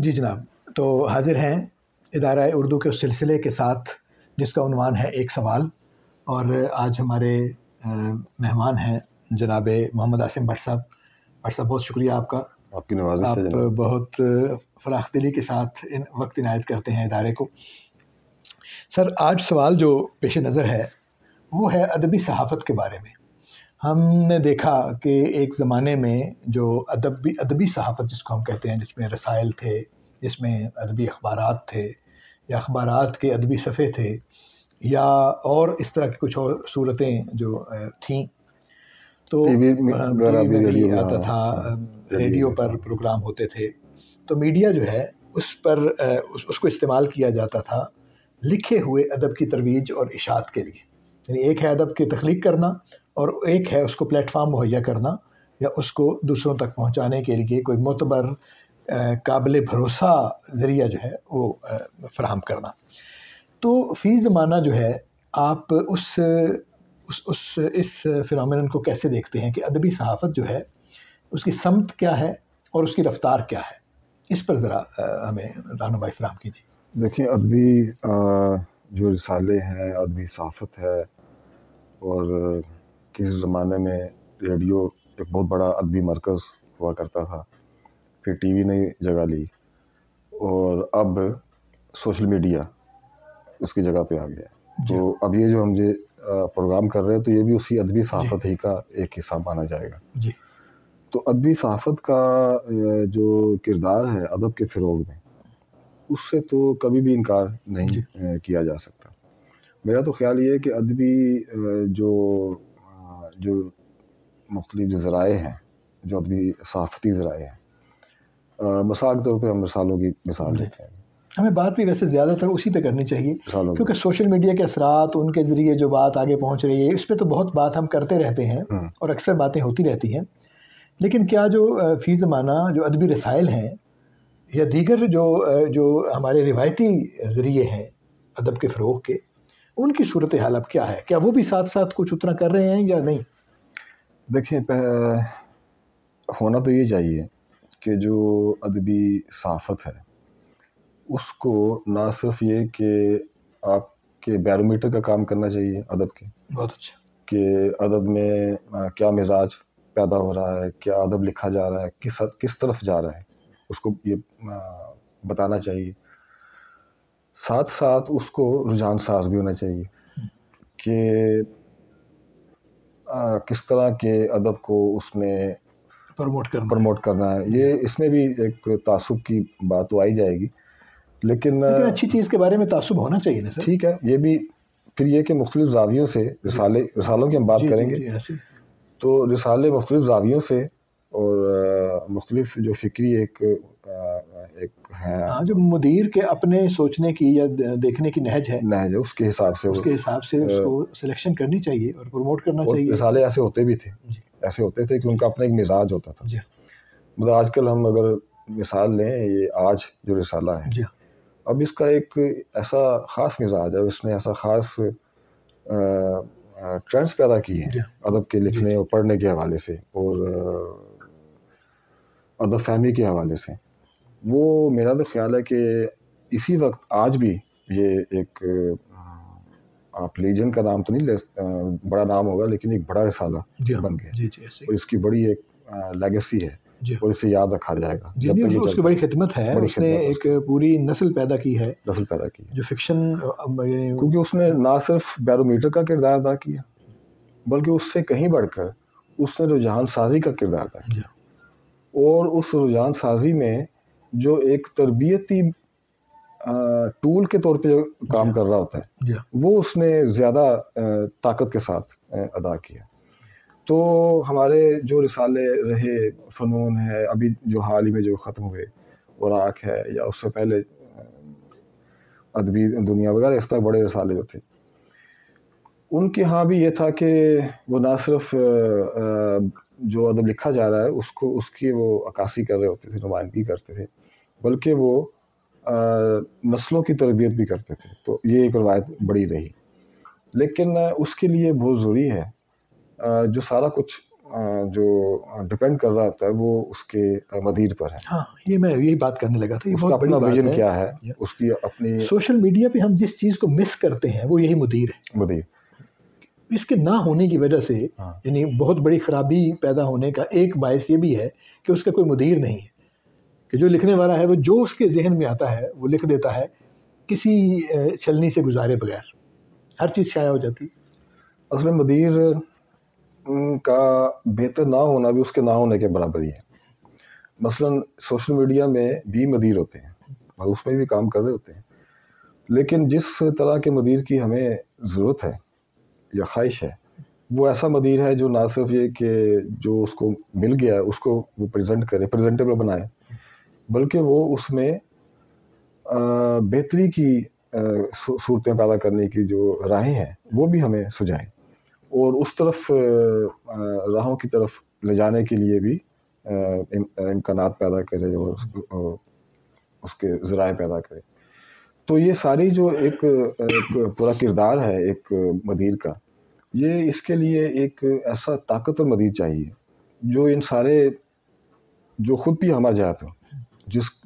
جی جناب، تو حاضر ہیں ادارہ اردو کے اس سلسلے کے ساتھ جس کا عنوان ہے ایک سوال، اور آج ہمارے مہمان ہیں جناب محمد عاصم بٹ صاحب۔ بٹ صاحب بہت شکریہ آپ کا، آپ کی نوازش آپ ہے جناب۔ بہت فراخ دلی کے ساتھ وقت عنایت کرتے ہیں ادارے کو۔ سر، آج سوال جو پیش نظر ہے وہ ہے ادبی صحافت کے بارے میں۔ ہم نے دیکھا کہ ایک زمانے میں جو ادبی صحافت جس کو ہم کہتے ہیں، جس میں رسائل تھے، جس میں ادبی اخبارات تھے یا اخبارات کے ادبی صفحے تھے یا اور اس طرح کی کچھ اور صورتیں جو تھیں، تو ٹی وی ٹی وغیرہ وی میں بھی ریڈیو آتا تھا، ریڈیو پر پروگرام ہوتے تھے، تو میڈیا جو ہے اس پر اس کو استعمال کیا جاتا تھا لکھے ہوئے ادب کی ترویج اور اشاعت کے لیے۔ یعنی ایک ہے ادب کی تخلیق کرنا اور ایک ہے اس کو پلیٹ فارم مہیا کرنا یا اس کو دوسروں تک پہنچانے کے لیے کوئی معتبر قابل بھروسہ ذریعہ جو ہے وہ فراہم کرنا۔ تو فی زمانہ جو ہے آپ اس فنومینن کو کیسے دیکھتے ہیں کہ ادبی صحافت جو ہے اس کی سمت کیا ہے اور اس کی رفتار کیا ہے؟ اس پر ذرا ہمیں رہنمائی فراہم کیجیے۔ دیکھیں، ادبی جو رسالے ہیں، ادبی صحافت ہے، اور کسی زمانے میں ریڈیو ایک بہت بڑا ادبی مرکز ہوا کرتا تھا، پھر ٹی وی نے جگہ لی، اور اب سوشل میڈیا اس کی جگہ پہ آ گیا۔ تو اب یہ جو ہم پروگرام کر رہے ہیں تو یہ بھی اسی ادبی صحافت ہی کا ایک حصہ مانا جائے گا۔ جی، تو ادبی صحافت کا جو کردار ہے ادب کے فروغ میں، اس سے تو کبھی بھی انکار نہیں کیا جا سکتا۔ میرا تو خیال یہ ہے کہ ادبی جو مختلف ذرائع ہیں، جو ادبی صحافتی ذرائع ہیں، مثال کے طور پہ ہم رسالوں کی مثال لیتے ہیں۔ ہمیں بات بھی ویسے زیادہ تر اسی پہ کرنی چاہیے، کیونکہ سوشل میڈیا کے اثرات، ان کے ذریعے جو بات آگے پہنچ رہی ہے، اس پہ تو بہت بات ہم کرتے رہتے ہیں اور اکثر باتیں ہوتی رہتی ہیں، لیکن کیا جو فی زمانہ جو ادبی رسائل ہیں یا دیگر جو ہمارے روایتی ذریعے ہیں ادب کے فروغ کے، ان کی صورتحال اب کیا ہے؟ کیا وہ بھی ساتھ ساتھ کچھ اتنا کر رہے ہیں یا نہیں؟ دیکھیں، ہونا تو یہ چاہیے کہ جو ادبی صحافت ہے اس کو نہ صرف یہ کہ آپ کے بیرومیٹر کا کام کرنا چاہیے ادب کے، بہت اچھا، کہ ادب میں کیا مزاج پیدا ہو رہا ہے، کیا ادب لکھا جا رہا ہے، کس طرف جا رہا ہے، اس کو یہ بتانا چاہیے۔ ساتھ ساتھ اس کو رجحان ساز بھی ہونا چاہیے کہ کس طرح کے ادب کو اس نے پروموٹ کرنا ہے۔ یہ اس میں بھی ایک تعصب کی بات تو آئی جائے گی، لیکن اچھی چیز کے بارے میں تعصب ہونا چاہیے نا سر۔ ٹھیک ہے، یہ بھی پھر یہ کہ مختلف زاویوں سے رسالوں کی ہم بات کریں گے، تو رسالے مختلف زاویوں سے اور مختلف جو فکری ایک ہے، جو مدیر کے اپنے سوچنے کی یا دیکھنے کی نہج ہے اس کے حساب سے اس کو سلیکشن کرنی چاہیے اور پروموٹ کرنا چاہیے۔ رسالے ایسے ہوتے بھی تھے، ایسے ہوتے تھے کہ ان کا اپنا ایک مزاج ہوتا تھا۔ مطلب آج کل ہم اگر مثال لیں، یہ آج جو رسالہ ہے، اب اس کا ایک ایسا خاص مزاج ہے، اس نے ایسا خاص ٹرینڈز پیدا کی ہیں ادب کے لکھنے اور پڑھنے کے حوالے سے اور ادب فہمی کے حوالے سے۔ وہ میرا تو خیال ہے کہ اسی وقت آج بھی یہ ایک آپ لیجنڈ کا نام تو نہیں بڑا نام ہوگا، لیکن ایک بڑا رسالہ بن گیا اور اس کی بڑی ایک لیگیسی ہے اور اسے یاد رکھا جائے گا۔ اس کی بڑی خدمت ہے، اس نے ایک پوری نسل پیدا کی ہے جو فکشن، کیونکہ اس نے نہ صرف بیرومیٹر کا کردار ادا کیا بلکہ اس سے کہیں بڑھ کر اس نے رجحان سازی کا کردار ادا کیا، اور اس رجحان سازی میں جو ایک تربیتی ٹول کے طور پہ کام کر رہا ہوتا ہے وہ اس نے زیادہ طاقت کے ساتھ ادا کیا۔ تو ہمارے جو رسالے رہے، فنون ہے، ابھی جو حال ہی میں جو ختم ہوئے، اوراق ہے، یا اس سے پہلے ادبی دنیا وغیرہ، اس طرح بڑے رسالے جو تھے، ان کے ہاں بھی یہ تھا کہ وہ نہ صرف جو ادب لکھا جا رہا ہے اس کی وہ عکاسی کر رہے ہوتے تھے، نمائندگی کرتے تھے، بلکہ وہ نسلوں کی تربیت بھی کرتے تھے۔ تو یہ ایک روایت بڑی رہی، لیکن اس کے لیے بہت ضروری ہے جو سارا کچھ جو ڈپینڈ کر رہا ہوتا ہے وہ اس کے مدیر پر ہے. ہاں یہ میں یہی بات کرنے لگا تھا, یہ اس کا بہت بڑی اپنا بات ویژن ہے. کیا ہے, اس کی اپنی سوشل میڈیا پہ ہم جس چیز کو مس کرتے ہیں وہ یہی مدیر ہے. مدیر. اس کے نہ ہونے کی وجہ سے ہاں. یعنی بہت بڑی خرابی پیدا ہونے کا ایک باعث یہ بھی ہے کہ اس کا کوئی مدیر نہیں ہے, کہ جو لکھنے والا ہے وہ جو اس کے ذہن میں آتا ہے وہ لکھ دیتا ہے کسی چھلنی سے گزارے بغیر, ہر چیز شائع ہو جاتی. اصل میں مدیر کا بہتر نہ ہونا بھی اس کے نہ ہونے کے برابر ہی ہے. مثلا سوشل میڈیا میں بھی مدیر ہوتے ہیں اور اس میں بھی کام کر رہے ہوتے ہیں, لیکن جس طرح کے مدیر کی ہمیں ضرورت ہے یا خواہش ہے وہ ایسا مدیر ہے جو نہ صرف یہ کہ جو اس کو مل گیا ہے اس کو وہ پریزنٹ کرے, پریزنٹیبل بنائے, بلکہ وہ اس میں بہتری کی صورتیں پیدا کرنے کی جو راہیں ہیں وہ بھی ہمیں سجھائیں, اور اس طرف راہوں کی طرف لے جانے کے لیے بھی امکانات پیدا کرے اور اس کے ذرائع پیدا کرے. تو یہ ساری جو ایک پورا کردار ہے ایک مدیر کا, یہ اس کے لیے ایک ایسا طاقتور مدیر چاہیے جو ان سارے جو خود بھی ہمہ جات ہو,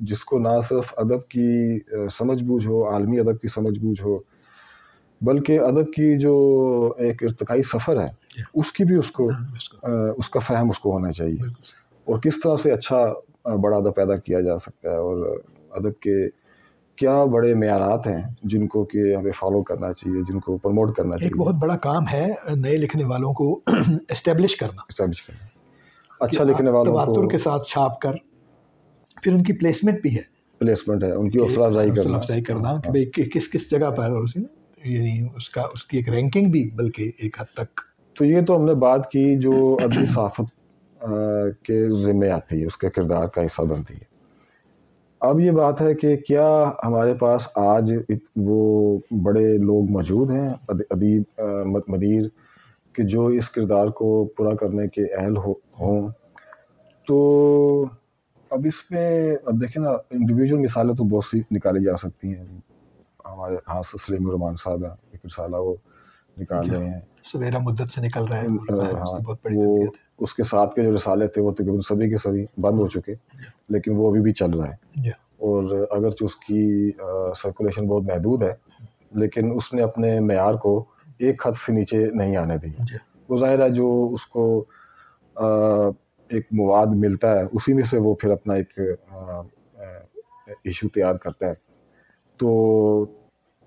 جس کو نہ صرف ادب کی سمجھ بوجھ ہو, عالمی ادب کی سمجھ بوجھ ہو, بلکہ ادب کی جو ایک ارتقائی سفر ہے اس کی بھی اس کو اس کا فہم اس کو ہونا چاہیے, اور کس طرح سے اچھا بڑا ادب پیدا کیا جا سکتا ہے, اور ادب کے کیا بڑے معیارات ہیں جن کو کہ ہمیں فالو کرنا چاہیے, جن کو پروموٹ کرنا چاہیے. ایک بہت بڑا کام ہے نئے لکھنے والوں کو اسٹیبلش کرنا, اچھا لکھنے والوں کو تواتر کے ساتھ چھاپ کر پھر ان کی پلیسمنٹ بھی ہے, پلیسمنٹ ہے, ان کی حوصلہ افزائی کرنا کہ بھئی کس جگہ پر, یعنی اس کی ایک رینکنگ بھی بلکہ ایک حد تک. تو یہ تو ہم نے بات کی جو ادبی صحافت کے ذمہ آتی ہے, اس کے کردار کا حصہ بنتی ہے. اب یہ بات ہے کہ کیا ہمارے پاس آج وہ بڑے لوگ موجود ہیں ادیب مدیر کہ جو اس کردار کو پورا کرنے کے اہل ہوں. تو اب اس میں اب دیکھیں نا, انڈیویجول مثالیں تو بہت سی نکالی جا سکتی ہیں. ہمارے ہاں سلیم الرحمان صاحب ہیں, ایک رسالہ وہ نکال رہے ہیں, سویرا مدت سے نکل رہا ہے. ہاں وہ اس کے ساتھ کے جو رسالے تھے وہ تقریباً سبھی کے سبھی بند ہو چکے, لیکن وہ ابھی بھی چل رہا ہے, اور اگرچہ اس کی سرکولیشن بہت محدود ہے لیکن اس نے اپنے معیار کو ایک حد سے نیچے نہیں آنے دی. وہ ظاہر ہے جو اس کو ایک مواد ملتا ہے اسی میں سے وہ پھر اپنا ایک ایشو تیار کرتا ہے. تو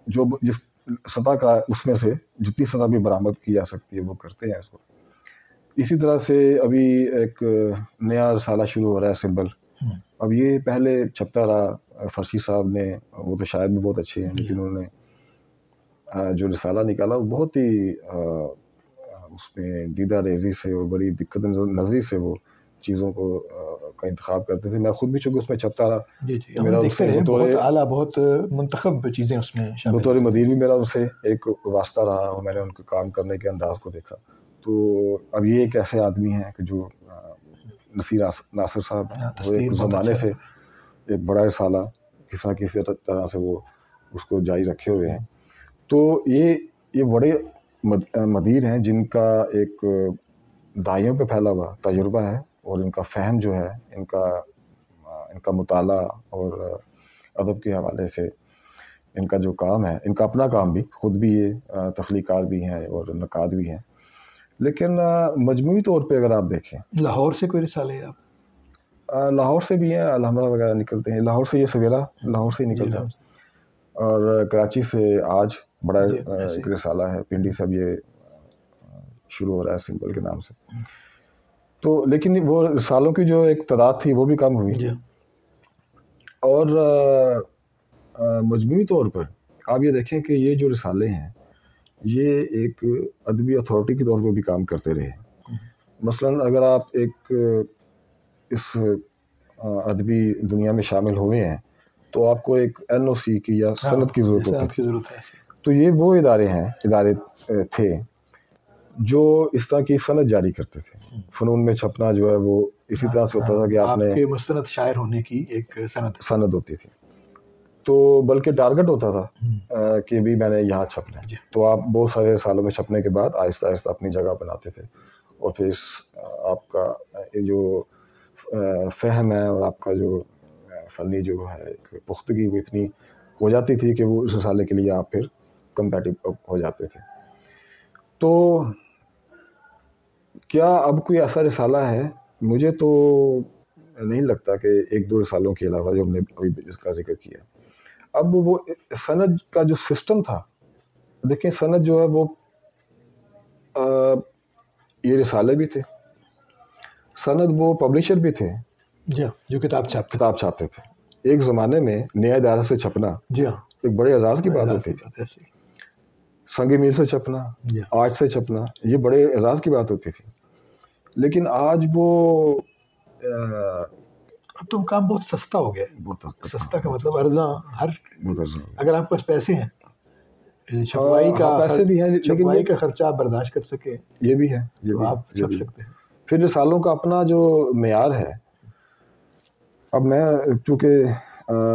جو جس سطح کا اس میں سے جتنی سطح بھی برآمد کی جا سکتی ہے وہ کرتے ہیں اس کو. اسی طرح سے ابھی ایک نیا رسالہ شروع ہو رہا ہے سمبل. اب یہ پہلے چھپتا رہا, فرشی صاحب نے, وہ تو شاعر بھی بہت اچھے ہیں, لیکن انہوں نے جو رسالہ نکالا وہ بہت ہی اس میں دیدہ ریزی سے اور بڑی دقت نظری سے وہ چیزوں کو کا انتخاب کرتے تھے. میں خود بھی چونکہ اس میں چھپتا رہا, میرا بہت اعلیٰ بہت منتخب چیزیں اس میں شامل, بطور مدیر بھی میرا ان سے ایک واسطہ رہا اور میں نے ان کے کام کرنے کے انداز کو دیکھا. تو اب یہ ایک ایسے آدمی ہیں کہ جو نصیر ناصر صاحب ہیں, وہ ایک زمانے سے ایک بڑا رسالہ کسی طرح سے وہ اس کو جاری رکھے ہوئے ہیں. تو یہ بڑے مدیر ہیں جن کا ایک دہائیوں پہ پھیلا ہوا تجربہ ہے, اور ان کا فہم جو ہے, ان کا مطالعہ اور ادب کے حوالے سے ان کا جو کام ہے, ان کا اپنا کام بھی, خود بھی یہ تخلیقات بھی ہیں اور نقاد بھی ہیں. لیکن مجموعی طور پہ اگر آپ دیکھیں, لاہور سے کوئی رسالے آپ؟ لاہور سے بھی ہیں, الحمرہ وغیرہ نکلتے ہیں. لاہور سے یہ سویرا لاہور سے ہی نکلتا ہے, اور کراچی سے آج بڑا ایک رسالہ ہے, پنڈی سے اب یہ شروع ہو رہا ہے سمبل کے نام سے. تو لیکن وہ رسالوں کی جو ایک تعداد تھی وہ بھی کم ہوئی. اور مجموعی طور پر آپ یہ دیکھیں کہ یہ جو رسالے ہیں یہ ایک ادبی اتھارٹی کے طور پر بھی کام کرتے رہے. مثلاً اگر آپ ایک اس ادبی دنیا میں شامل ہوئے ہیں تو آپ کو ایک NOC کی یا سند کی ضرورت ہوتی ہے. تو یہ وہ ادارے تھے جو اس طرح کی سند جاری کرتے تھے. فنون میں چھپنا جو ہے وہ اسی طرح سے ہوتا تھا کہ آپ نے مستند شاعر ہونے کی ایک سند ہوتی تھی, تو بلکہ ٹارگٹ ہوتا تھا کہ بھی میں نے یہاں چھپنا ہے. تو آپ بہت سارے سالوں میں چھپنے کے بعد آہستہ آہستہ اپنی جگہ بناتے تھے, اور پھر آپ کا جو فہم ہے اور آپ کا جو فنی جو ہے ایک پختگی وہ اتنی ہو جاتی تھی کہ وہ اس رسالے کے لیے آپ پھر کمپیٹیو ہو جاتے تھے. تو کیا اب کوئی ایسا رسالہ ہے؟ مجھے تو نہیں لگتا کہ ایک دو رسالوں کے علاوہ جو ہم نے ابھی اس کا ذکر کیا. اب وہ سند کا جو سسٹم تھا، دیکھیں سند جو ہے وہ یہ رسالے بھی تھے، سند وہ پبلشر بھی تھے جی جو کتاب چھاپتے تھے. ایک زمانے میں نیا ادارہ سے چھپنا جی ہاں ایک بڑے اعزاز کی بات ہوتی تھی. سنگ میل سے چھپنا، آج سے چھپنا، یہ بڑے اعزاز کی بات ہوتی تھی. لیکن آج وہ اب تو کام بہت سستا ہو گیا ہے. بہت سستا کا مطلب ارزاں، ہر اگر آپ کے پاس پیسے ہیں، پیسے بھی ہیں لیکن چھپوائی کا خرچہ آپ برداشت کر سکیں، یہ بھی ہے، تو آپ چھپ سکتے ہیں. پھر رسالوں کا اپنا جو معیار ہے. اب میں چونکہ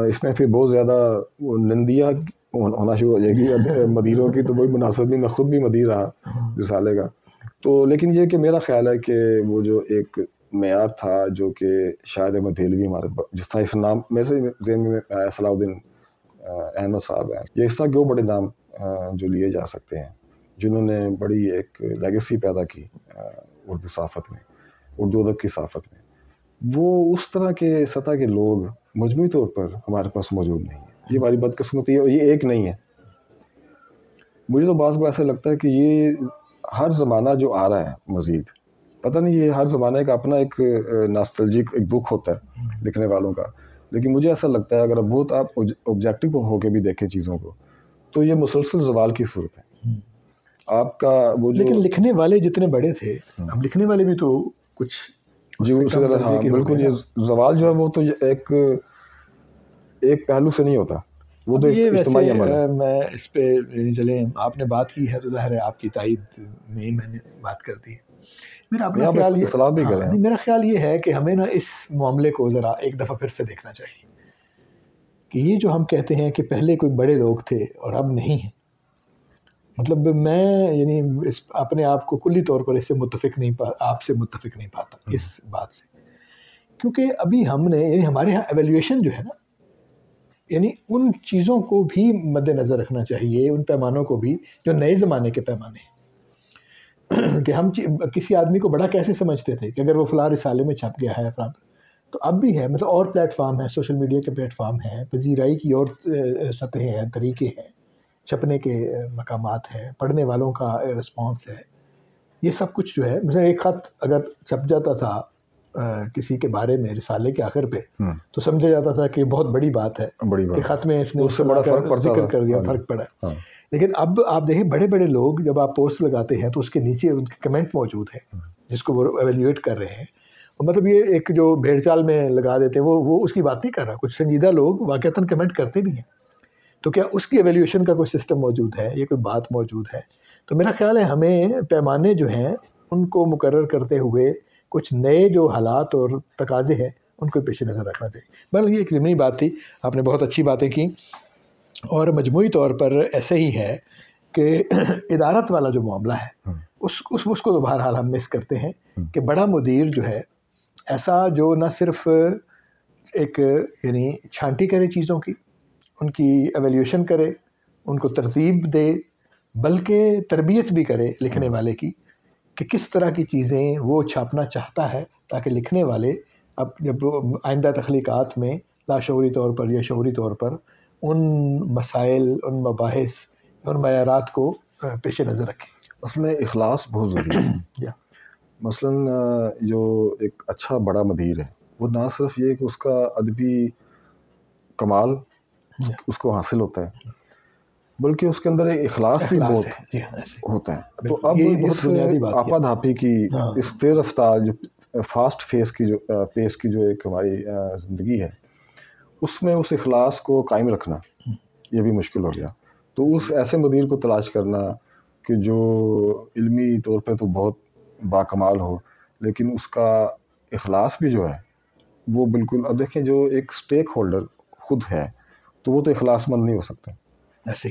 اس میں پھر بہت زیادہ نندیا ہونا شروع ہو جائے گی اب مدیروں کی، تو وہی مناسب نہیں، میں خود بھی مدیر رہا رسالے کا. تو لیکن یہ کہ میرا خیال ہے کہ وہ جو ایک معیار تھا جو کہ شاید احمد دہلوی ہمارے جس طرح اس نام میرے سے ذہن میں صلاح الدین احمد صاحب ہیں، یہ اس طرح کے وہ بڑے نام جو لیے جا سکتے ہیں جنہوں نے بڑی ایک لیگیسی پیدا کی اردو صحافت میں، اردو ادب کی صحافت میں. وہ اس طرح کے سطح کے لوگ مجموعی طور پر ہمارے پاس موجود نہیں ہیں. یہ ہماری بدقسمتی ہے اور یہ ایک نہیں ہے. مجھے تو بعض کو ایسا لگتا ہے کہ یہ ہر زمانہ جو آ رہا ہے مزید، پتہ نہیں یہ ہر زمانے کا اپنا ایک ناسٹلجک ایک دکھ ہوتا ہے لکھنے والوں کا. لیکن مجھے ایسا لگتا ہے اگر بہت آپ آبجیکٹو ہو کے بھی دیکھیں چیزوں کو تو یہ مسلسل زوال کی صورت ہے. آپ کا وہ جو لیکن لکھنے والے جتنے بڑے تھے، اب لکھنے والے بھی تو کچھ جی اسی طرح ہاں بالکل. یہ زوال جو ہے وہ تو ایک پہلو سے نہیں ہوتا، وہ تو ایک اجتماعی عمل ہے. میں اس پہ چلیں آپ نے بات کی ہے تو ظاہر ہے آپ کی تائید میں ہی میں نے بات کر دی ہے. میرا خیال یہ ہے کہ ہمیں نا اس معاملے کو ذرا ایک دفعہ پھر سے دیکھنا چاہیے کہ یہ جو ہم کہتے ہیں کہ پہلے کوئی بڑے لوگ تھے اور اب نہیں ہیں، مطلب میں یعنی اپنے آپ کو کلی طور پر اس سے آپ سے متفق نہیں پاتا اس بات سے. کیونکہ ابھی ہم نے یعنی ہمارے ہاں ایویلیویشن جو ہے نا، یعنی ان چیزوں کو بھی مد نظر رکھنا چاہیے، ان پیمانوں کو بھی جو نئے زمانے کے پیمانے ہیں. کہ ہم کسی آدمی کو بڑا کیسے سمجھتے تھے کہ اگر وہ فلاں رسالے میں چھپ گیا ہے تو اب بھی ہے، مطلب اور پلیٹ فارم ہے، سوشل میڈیا کے پلیٹ فارم ہیں، پذیرائی کی اور سطحیں ہیں، طریقے ہیں، چھپنے کے مقامات ہیں، پڑھنے والوں کا رسپانس ہے. یہ سب کچھ جو ہے مثلا ایک خط اگر چھپ جاتا تھا کسی کے بارے میں رسالے کے آخر پہ تو سمجھا جاتا تھا کہ بہت بڑی بات ہے کہ خط میں اس نے ذکر کر دیا، فرق پڑا. لیکن اب آپ دیکھیں بڑے بڑے لوگ جب آپ پوسٹ لگاتے ہیں تو اس کے نیچے ان کے کمنٹ موجود ہیں جس کو وہ ایویلیویٹ کر رہے ہیں. مطلب یہ ایک جو بھیڑ چال میں لگا دیتے ہیں وہ اس کی بات نہیں کر رہا، کچھ سنجیدہ لوگ واقعتاً کمنٹ کرتے بھی ہیں. تو کیا اس کی ایویلیویشن کا کوئی سسٹم موجود ہے، یہ کوئی بات موجود ہے؟ تو میرا خیال ہے ہمیں پیمانے جو ہیں ان کو مقرر کرتے ہوئے کچھ نئے جو حالات اور تقاضے ہیں ان کو پیش نظر رکھنا چاہیے. بلکہ یہ ایک ضمنی بات تھی، آپ نے بہت اچھی باتیں کی. اور مجموعی طور پر ایسے ہی ہے کہ ادارت والا جو معاملہ ہے اس کو تو بہرحال ہم مس کرتے ہیں کہ بڑا مدیر جو ہے ایسا جو نہ صرف ایک یعنی چھانٹی کرے چیزوں کی، ان کی ایویلیویشن کرے، ان کو ترتیب دے، بلکہ تربیت بھی کرے لکھنے والے کی کہ کس طرح کی چیزیں وہ چھاپنا چاہتا ہے تاکہ لکھنے والے اب جب آئندہ تخلیقات میں لاشعوری طور پر یا شعوری طور پر ان مسائل، ان مباحث، ان معیارات کو پیش نظر رکھیں. اصل میں اخلاص بہت ضروری ہے. مثلاً جو ایک اچھا بڑا مدیر ہے وہ نہ صرف یہ کہ اس کا ادبی کمال اس کو حاصل ہوتا ہے بلکہ اس کے اندر ایک اخلاص بھی بہت ہوتا ہے. تو اب اس آپا دھاپی کی اس تیز رفتار جو فاسٹ پیس کی جو ایک ہماری زندگی ہے اس میں اس اخلاص کو قائم رکھنا یہ بھی مشکل ہو گیا. تو اس ایسے مدیر کو تلاش کرنا کہ جو علمی طور پہ تو بہت باکمال ہو لیکن اس کا اخلاص بھی جو ہے وہ بالکل، اب دیکھیں جو ایک سٹیک ہولڈر خود ہے تو وہ تو اخلاص مند نہیں ہو سکتا ایسے.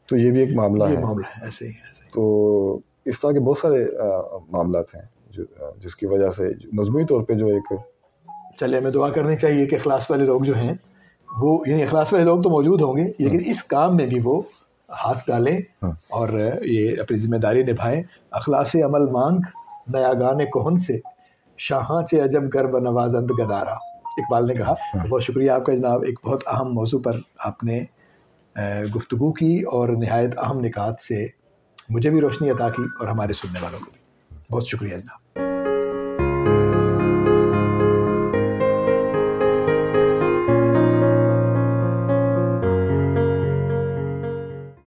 تو یہ بھی ایک معاملہ ہے. ایسے ہی. تو اس طرح کے بہت سارے معاملات ہیں جس کی وجہ سے مجموعی طور پہ جو ایک چلے ہمیں دعا کرنی چاہیے کہ اخلاص والے لوگ جو ہیں وہ، یعنی اخلاص والے لوگ تو موجود ہوں گے لیکن اس کام میں بھی وہ ہاتھ ڈالیں اور یہ اپنی ذمہ داری نبھائیں. اخلاص عمل مانگ نیاگان کہن سے، شاہاں چے عجب گرب نوازند گدارا، اقبال نے کہا. بہت شکریہ آپ کا جناب، ایک بہت اہم موضوع پر آپ نے گفتگو کی اور نہایت اہم نکات سے مجھے بھی روشنی عطا کی اور ہمارے سننے والوں کو بھی. بہت شکریہ جناب.